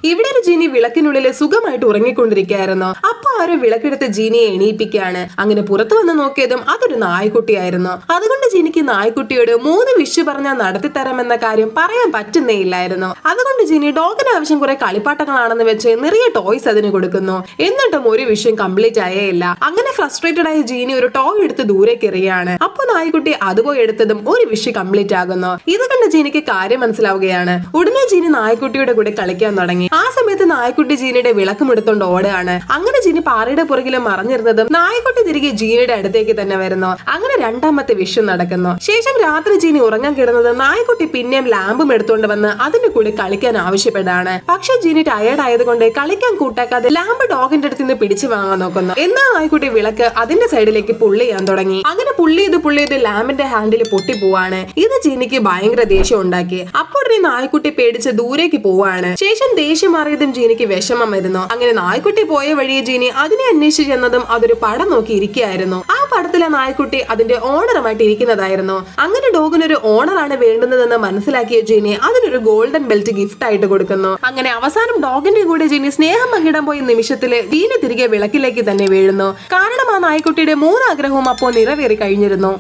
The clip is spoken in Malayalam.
ഇവിടെ ഒരു ജീനി വിളക്കിനുള്ളിൽ സുഖമായിട്ട് ഉറങ്ങിക്കൊണ്ടിരിക്കുകയായിരുന്നു. അപ്പൊ ആരോ വിളക്കെടുത്ത് ജീനിയെ എണീപ്പിക്കുകയാണ്. അങ്ങനെ പുറത്തു വന്ന് നോക്കിയതും അതൊരു നായ്ക്കുട്ടിയായിരുന്നു. അതുകൊണ്ട് ജീനിക്ക് നായ്ക്കുട്ടിയോട് 3 വിഷ് പറഞ്ഞാൽ നടത്തിത്തരാമെന്ന കാര്യം പറയാൻ പറ്റുന്നേ ഇല്ലായിരുന്നു. അതുകൊണ്ട് ജീനി ഡോഗിന് ആവശ്യം കുറെ കളിപ്പാട്ടങ്ങളാണെന്ന് വെച്ച് നിറയെ ടോയ്സ് അതിന് കൊടുക്കുന്നു. എന്നിട്ടും ഒരു വിഷയം കംപ്ലീറ്റ് ആയേ ഇല്ല. അങ്ങനെ ഫ്രസ്ട്രേറ്റഡ് ആയ ജീനി ഒരു ടോയ് എടുത്ത് ദൂരേക്ക് എറിയാണ്. അപ്പൊ നായ്ക്കുട്ടി അതുപോയി എടുത്തതും ഒരു വിഷ് കംപ്ലീറ്റ് ആകുന്നു. ഇത് കണ്ട് ജീനിക്ക് കാര്യം മനസ്സിലാവുകയാണ്. ഉടനെ ജീനി നായ്ക്കുട്ടിയുടെ കൂടെ കളിക്കാൻ തുടങ്ങി. ആ സമയത്ത് നായ്ക്കുട്ടി ജീനിയുടെ വിളക്കും എടുത്തോണ്ട് ഓടുകയാണ്. അങ്ങനെ ജീനി പാറയുടെ പുറകിലും മറഞ്ഞിരുന്നതും നായ്ക്കുട്ടി തിരികെ ജീനിയുടെ അടുത്തേക്ക് തന്നെ വരുന്നു. അങ്ങനെ രണ്ടാമത്തെ വിഷു നടക്കുന്നു. ശേഷം രാത്രി ജീനി ഉറങ്ങാൻ കിടന്നത് നായ്ക്കുട്ടി പിന്നെയും ലാമ്പും എടുത്തോണ്ട് വന്ന് അതിന്റെ കൂടെ കളിക്കാൻ ആവശ്യപ്പെടാണ്. പക്ഷെ ജീനി ടയേർഡ് ആയതുകൊണ്ട് കളിക്കാൻ കൂട്ടാക്കാതെ ലാമ്പ് ഡോഗിന്റെ അടുത്ത് നിന്ന് പിടിച്ചു വാങ്ങാൻ നോക്കുന്നു. എന്നാൽ നായ്ക്കുട്ടി വിളക്ക് അതിന്റെ സൈഡിലേക്ക് പുള്ളി ചെയ്യാൻ തുടങ്ങി. അങ്ങനെ പുള്ളി ചെയ്ത് ലാമ്പിന്റെ ഹാൻഡിൽ പൊട്ടിപ്പോവാണ്. ഇത് ജീനിക്ക് ഭയങ്കര ദേഷ്യം ഉണ്ടാക്കി. അപ്പോൾ നായ്ക്കുട്ടി പേടിച്ച് ദൂരേക്ക് പോവാണ്. ശേഷം ദേഷ്യം മാറിയതും ജീനിക്ക് വിഷമം വരുന്നു. അങ്ങനെ നായ്ക്കുട്ടി പോയ വഴിയെ ജീനി അതിനെ അന്വേഷിച്ച് ചെന്നതും അതൊരു പടം നോക്കി ഇരിക്കുകയായിരുന്നു. ആ പടത്തിലെ നായ്ക്കുട്ടി അതിന്റെ ഓണറുമായിട്ട് ഇരിക്കുന്നതായിരുന്നു. അങ്ങനെ ഡോഗിനൊരു ഓണറാണ് വേണ്ടുന്നതെന്ന് മനസ്സിലാക്കിയ ജീനി അതിനൊരു ഗോൾഡൻ ബെൽറ്റ് ഗിഫ്റ്റ് ആയിട്ട് കൊടുക്കുന്നു. അങ്ങനെ അവസാനം ഡോഗിന്റെ കൂടെ ജീനി സ്നേഹം പങ്കിടാൻ പോയ നിമിഷത്തില് ജീനി തിരികെ വിളക്കിലേക്ക് തന്നെ വീഴുന്നു. കാരണം ആ നായ്ക്കുട്ടിയുടെ 3 ആഗ്രഹവും അപ്പോൾ നിറവേറി കഴിഞ്ഞിരുന്നു.